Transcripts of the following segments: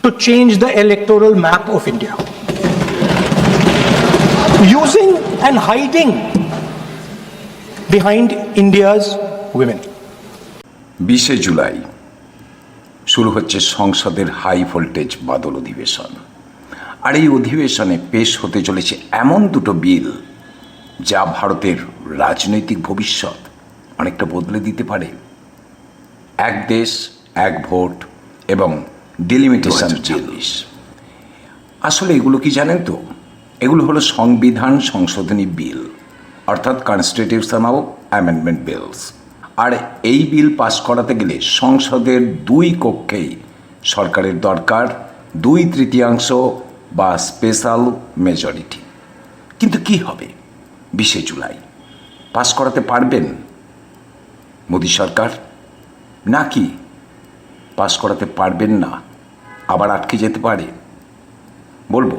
to change the electoral map of India. Using and hiding behind India's women. 20 July শুরু হচ্ছে সংসদের high voltage বাদল অধিবেশন। আর এই অধিবেশনে পেশ হতে চলেছে এমন দুটো বিল যা ভারতের রাজনৈতিক ভবিষ্যৎ অনেকটা বদলে দিতে পারে। এক দেশ এক ভোট এবং ডিলিমিটেশন বিল। আসলে এগুলো কি জানেন তো? এগুলো হলো সংবিধান সংশোধনী বিল, অর্থাৎ কনস্টিটিউশনাল অ্যামেন্ডমেন্ট বিলস। আর এই বিল পাস করাতে গেলে সংসদের দুই কক্ষেই সরকারের দরকার 2/3 বা স্পেশাল মেজরিটি। কিন্তু কি হবে 20 জুলাই? পাস করাতে পারবেন মোদী সরকার, নাকি পাস করাতে পারবেন না, আবার আটকে যেতে পারে? বলবো,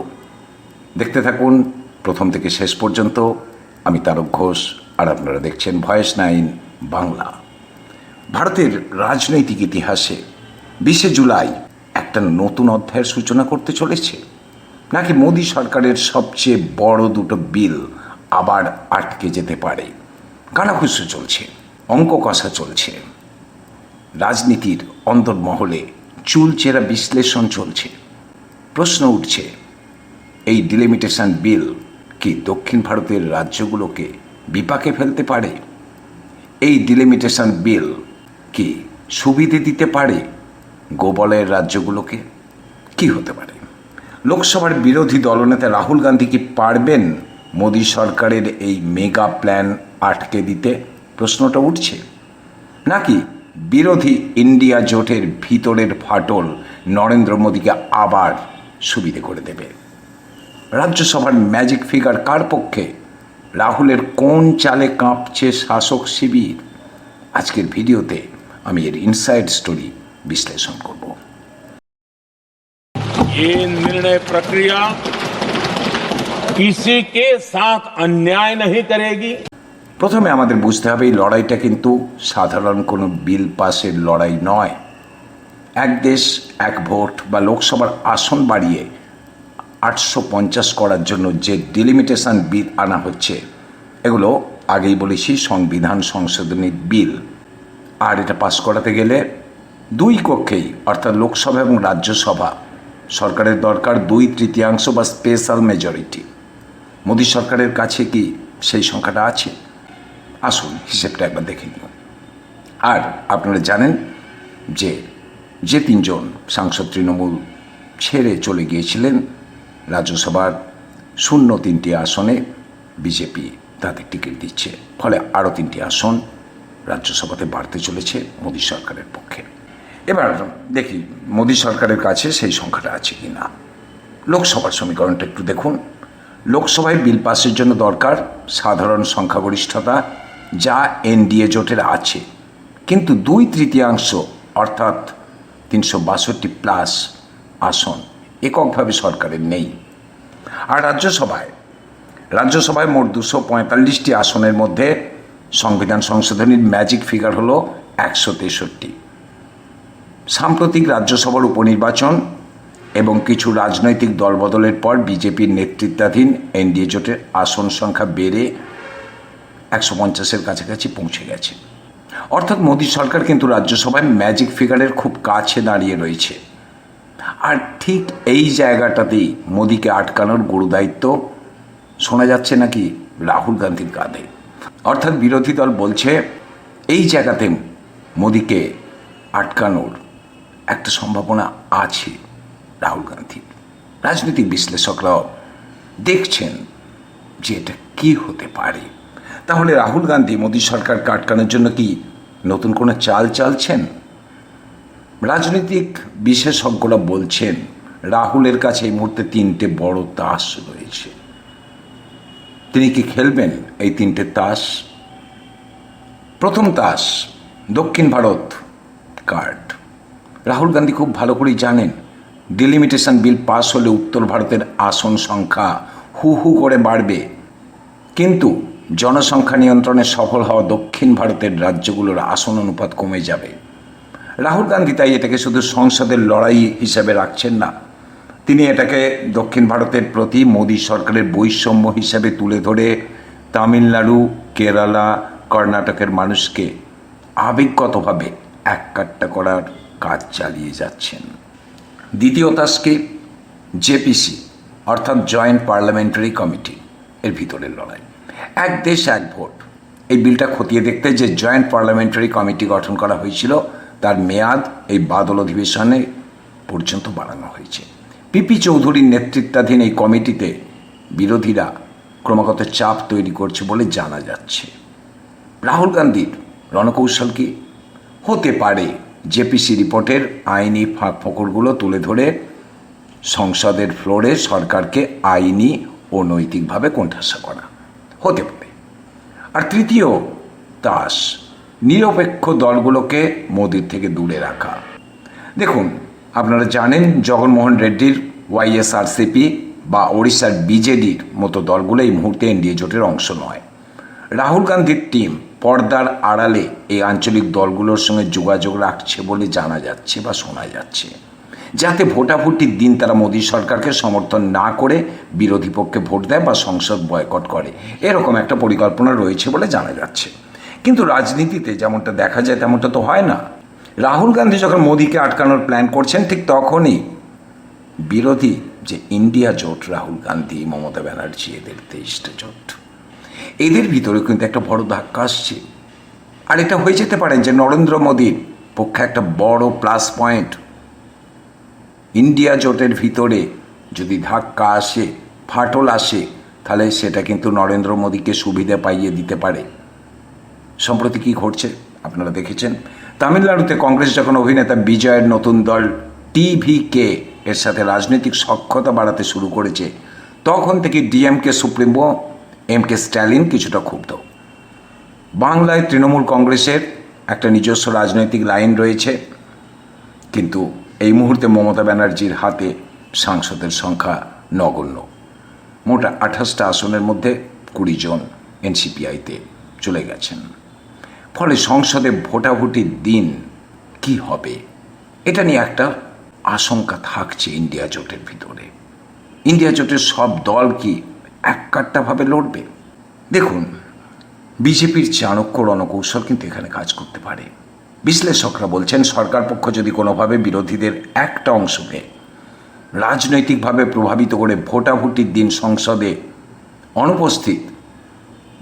দেখতে থাকুন প্রথম থেকে শেষ পর্যন্ত। আমি তারক ঘোষ, আর আপনারা দেখছেন ভয়েস 9 বাংলা। ভারতের রাজনৈতিক ইতিহাসে 20 জুলাই একটা নতুন অধ্যায়ের সূচনা করতে চলেছে, নাকি মোদী সরকারের সবচেয়ে বড় দুটো বিল আবার আটকে যেতে পারে? কানাঘুষো চলছে, অঙ্ক কষা চলছে, রাজনীতির অন্তর্মহলে চুলচেরা বিশ্লেষণ চলছে। প্রশ্ন উঠছে, এই ডিলিমিটেশন বিল কি দক্ষিণ ভারতের রাজ্যগুলোকে বিপাকে ফেলতে পারে? এই ডিলিমিটেশন বিল কি সুবিধে দিতে পারে গোবলয়ের রাজ্যগুলোকে? কি হতে পারে? লোকসভার বিরোধী দলনেতা রাহুল গান্ধী কি পারবেন মোদী সরকারের এই মেগা প্ল্যান আটকে দিতে? প্রশ্নটা উঠছে। নাকি বিরোধী ইন্ডিয়া জোটের ভিতরের ফাটল নরেন্দ্র মোদীকে আবার সুবিধে করে দেবে? রাজ্যসভার ম্যাজিক ফিগার কার পক্ষে? রাহুলের কোন চালে কাঁপছে শাসক শিবির? আজকের ভিডিওতে আমি এর ইনসাইড স্টোরি বিশ্লেষণ করব। ये निर्णय प्रक्रिया किसी के साथ अन्याय नहीं करेगी। প্রথমে আমাদের বুঝতে হবে এই লড়াইটা কিন্তু সাধারণ কোনো বিল পাসের লড়াই নয়। এক দেশ এক ভোট বা লোকসভার আসন বাড়িয়ে 850 করার জন্য যে ডিলিমিটেশন বিল আনা হচ্ছে, এগুলো আগেই বলেছি সংবিধান সংশোধনী বিল। আর এটা পাস করাতে গেলে দুই কক্ষেই, অর্থাৎ লোকসভা এবং রাজ্যসভা, সরকারের দরকার 2/3 বা স্পেশাল মেজরিটি। মোদী সরকারের কাছে কি সেই সংখ্যাটা আছে? আসুন হিসেবটা একবার দেখে নিন। আর আপনারা জানেন যে তিনজন সাংসদ তৃণমূল ছেড়ে চলে গিয়েছিলেন, রাজ্যসভার 0-3টি আসনে বিজেপি তাদের টিকিট দিচ্ছে। ফলে আরও 3টি আসন রাজ্যসভাতে বাড়তে চলেছে মোদী সরকারের পক্ষে। এবার দেখি মোদী সরকারের কাছে সেই সংখ্যাটা আছে কি না। লোকসভার সমীকরণটা একটু দেখুন। লোকসভায় বিল পাসের জন্য দরকার সাধারণ সংখ্যাগরিষ্ঠতা, যা এনডিএ জোটের আছে, কিন্তু 2/3 অর্থাৎ 362+ আসন এককভাবে সরকারের নেই। আর রাজ্যসভায় মোট 245টি আসনের মধ্যে সংবিধান সংশোধনীর ম্যাজিক ফিগার হলো 163। সাম্প্রতিক রাজ্যসভার উপনির্বাচন এবং কিছু রাজনৈতিক দলবদলের পর বিজেপির নেতৃত্বাধীন এনডিএ জোটের আসন সংখ্যা বেড়ে 150-এর কাছাকাছি পৌঁছে গেছে। অর্থাৎ মোদী সরকার কিন্তু রাজ্যসভায় ম্যাজিক ফিগারের খুব কাছে দাঁড়িয়ে রয়েছে। আর ঠিক এই জায়গাটাতেই মোদীকে আটকানোর গুরুদায়িত্ব শোনা যাচ্ছে নাকি রাহুল গান্ধীর কাঁধে। অর্থাৎ বিরোধী দল বলছে এই জায়গাতে মোদীকে আটকানোর একটা সম্ভাবনা আছে রাহুল গান্ধীর। রাজনৈতিক বিশ্লেষকরাও দেখছেন যে এটা কি হতে পারে। তাহলে রাহুল গান্ধী মোদী সরকারকে আটকানোর জন্য কি নতুন কোনো চাল চালছেন? রাজনৈতিক বিশেষজ্ঞরা বলছেন রাহুলের কাছে এই মুহূর্তে 3টে বড় তাস রয়েছে। তিনি কি খেলবেন এই 3টে তাস? প্রথম তাস দক্ষিণ ভারত কার্ড। রাহুল গান্ধী খুব ভালো করেই জানেন ডিলিমিটেশন বিল পাস হলে উত্তর ভারতের আসন সংখ্যা হু হু করে বাড়বে, কিন্তু জনসংখ্যা নিয়ন্ত্রণে সফল হওয়া দক্ষিণ ভারতের রাজ্যগুলোর আসন অনুপাত কমে যাবে। রাহুল গান্ধী তাই এটাকে শুধু সংসদের লড়াই হিসেবে রাখছেন না, তিনি এটাকে দক্ষিণ ভারতের প্রতি মোদী সরকারের বৈষম্য হিসেবে তুলে ধরে তামিলনাড়ু, কেরালা, কর্ণাটকের মানুষকে আবেগগতভাবে এককাট্টা করার কাজ চালিয়ে যাচ্ছেন। দ্বিতীয় টাস্কে জেপিসি অর্থাৎ জয়েন্ট পার্লামেন্টারি কমিটি এর ভিতরের লড়াই। এক দেশ এক ভোট, এই বিলটা খতিয়ে দেখতে যে জয়েন্ট পার্লামেন্টারি কমিটি গঠন করা হয়েছিল তার মেয়াদ এই বাদল অধিবেশনে পর্যন্ত বাড়ানো হয়েছে। পিপি চৌধুরীর নেতৃত্বাধীন এই কমিটিতে বিরোধীরা ক্রমাগত চাপ তৈরি করছে বলে জানা যাচ্ছে। রাহুল গান্ধীর রণকৌশল কি হতে পারে? জেপিসি রিপোর্টের আইনি ফাঁক ফোকরগুলো তুলে ধরে সংসদের ফ্লোরে সরকারকে আইনি ও নৈতিকভাবে কোণঠাসা করা হতে পারে। আর তৃতীয় তাস, নিরপেক্ষ দলগুলোকে মোদির থেকে দূরে রাখা। দেখুন, আপনারা জানেন জগনমোহন রেড্ডির ওয়াইএসআরসিপি বা ওড়িশার বিজেডির মতো দলগুলো এই মুহূর্তে এনডিএ জোটের অংশ নয়। রাহুল গান্ধীর টিম পর্দার আড়ালে এই আঞ্চলিক দলগুলোর সঙ্গে যোগাযোগ রাখছে বলে জানা যাচ্ছে বা শোনা যাচ্ছে, যাতে ভোটাভুটির দিন তারা মোদী সরকারকে সমর্থন না করে বিরোধী পক্ষে ভোট দেয় বা সংসদ বয়কট করে, এরকম একটা পরিকল্পনা রয়েছে বলে জানা যাচ্ছে। কিন্তু রাজনীতিতে যেমনটা দেখা যায় তেমনটা তো হয় না। রাহুল গান্ধী যখন মোদীকে আটকানোর প্ল্যান করছেন, ঠিক তখনই বিরোধী যে ইন্ডিয়া জোট, রাহুল গান্ধী, মমতা ব্যানার্জি, এদের 23টা জোট, এদের ভিতরে কিন্তু একটা বড় ধাক্কা আসছে। আর এটা হয়ে যেতে পারে যে নরেন্দ্র মোদীর পক্ষে একটা বড় প্লাস পয়েন্ট। ইন্ডিয়া জোটের ভিতরে যদি ধাক্কা আসে, ফাটল আসে, তাহলে সেটা কিন্তু নরেন্দ্র মোদীকে সুবিধা পাইয়ে দিতে পারে। সম্প্রতি কী ঘটছে আপনারা দেখেছেন। তামিলনাড়ুতে কংগ্রেস যখন অভিনেতা বিজয়ের নতুন দল টিভিকে এর সাথে রাজনৈতিক সখ্যতা বাড়াতে শুরু করেছে, তখন থেকে ডিএমকে সুপ্রিমো এমকে স্ট্যালিন কিছুটা ক্ষুব্ধ। বাংলায় তৃণমূল কংগ্রেসের একটা নিজস্ব রাজনৈতিক লাইন রয়েছে, কিন্তু এই মুহূর্তে মমতা ব্যানার্জির হাতে সাংসদের সংখ্যা নগণ্য। মোট 28টা আসনের মধ্যে 20 জন এনসিপিআইতে চলে গেছেন। ফলে সংসদে ভোটাভুটির দিন কি হবে, এটা নিয়ে একটা আশঙ্কা থাকছে ইন্ডিয়া জোটের ভিতরে। ইন্ডিয়া জোটের সব দল কি এককাট্টাভাবে লড়বে? দেখুন, বিজেপির চাণক্য রণকৌশল কিন্তু এখানে কাজ করতে পারে। বিশ্লেষকরা বলছেন সরকার পক্ষ যদি কোনোভাবে বিরোধীদের একটা অংশকে রাজনৈতিকভাবে প্রভাবিত করে ভোটাভুটির দিন সংসদে অনুপস্থিত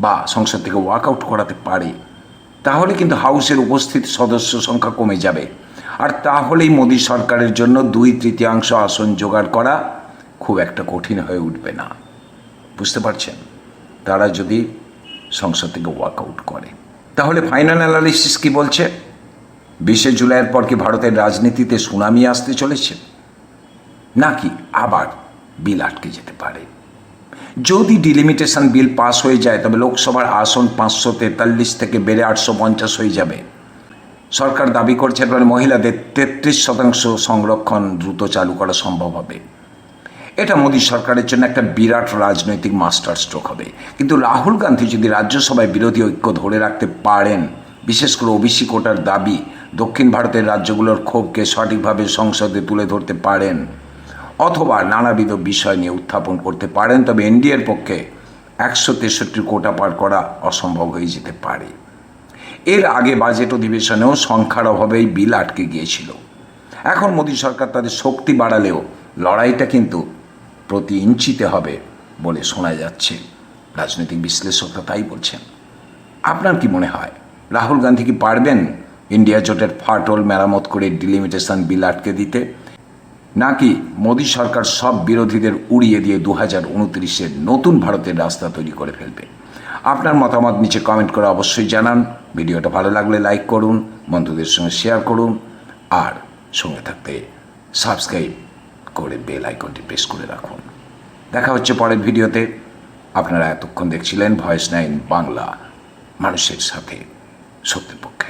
বা সংসদ থেকে ওয়াকআউট করাতে পারে, তাহলে কিন্তু হাউসের উপস্থিত সদস্য সংখ্যা কমে যাবে। আর তাহলেই মোদী সরকারের জন্য 2/3 আসন জোগাড় করা খুব একটা কঠিন হয়ে উঠবে না। বুঝতে পারছেন? তারা যদি সংসদ থেকে ওয়াকআউট করে, তাহলে ফাইনাল অ্যানালিসিস কি বলছে? 20 জুলাইয়ের পর কি ভারতের রাজনীতিতে সুনামি আসতে চলেছে, নাকি আবার বিল আটকে যেতে পারে? যদি ডিলিমিটেশন বিল পাস হয়ে যায়, তবে লোকসভার আসন 543 থেকে বেড়ে 850 হয়ে যাবে। সরকার দাবি করছে এবার মহিলাদের 33% সংরক্ষণ দ্রুত চালু করা সম্ভব হবে। এটা মোদী সরকারের জন্য একটা বিরাট রাজনৈতিক মাস্টার স্ট্রোক হবে। কিন্তু রাহুল গান্ধী যদি রাজ্যসভায় বিরোধী ঐক্য ধরে রাখতে পারেন, বিশেষ করে ওবিসি কোটার দাবি, দক্ষিণ ভারতের রাজ্যগুলোর ক্ষোভকে সঠিকভাবে সংসদে তুলে ধরতে পারেন, অথবা নানাবিধ বিষয় নিয়ে উত্থাপন করতে পারেন, তবে এনডিএর পক্ষে 163 কোটা পার করা অসম্ভব হয়ে যেতে পারে। এর আগে বাজেট অধিবেশনেও সংখ্যার অভাবেই বিল আটকে গিয়েছিল। এখন মোদী সরকার তাদের শক্তি বাড়ালেও লড়াইটা কিন্তু প্রতি ইঞ্চিতে হবে বলে শোনা যাচ্ছে। রাজনৈতিক বিশ্লেষকরা তাই বলছেন। আপনার কি মনে হয়, রাহুল গান্ধী কি পারবেন ইন্ডিয়া জোটের ফাটল মেরামত করে ডিলিমিটেশন বিল আটকে দিতে, নাকি মোদী সরকার সব বিরোধীদের উড়িয়ে দিয়ে 2029-এর নতুন ভারতের রাস্তা তৈরি করে ফেলবে? আপনার মতামত নিচে কমেন্ট করে অবশ্যই জানান। ভিডিওটা ভালো লাগলে লাইক করুন, বন্ধুদের সঙ্গে শেয়ার করুন, আর সঙ্গে থাকতে সাবস্ক্রাইব করে বেল আইকনটি প্রেস করে রাখুন। দেখা হচ্ছে পরের ভিডিওতে। আপনারা এতক্ষণ দেখছিলেন ভয়েস 9 বাংলা, মানুষের সাথে, সত্যের পক্ষে।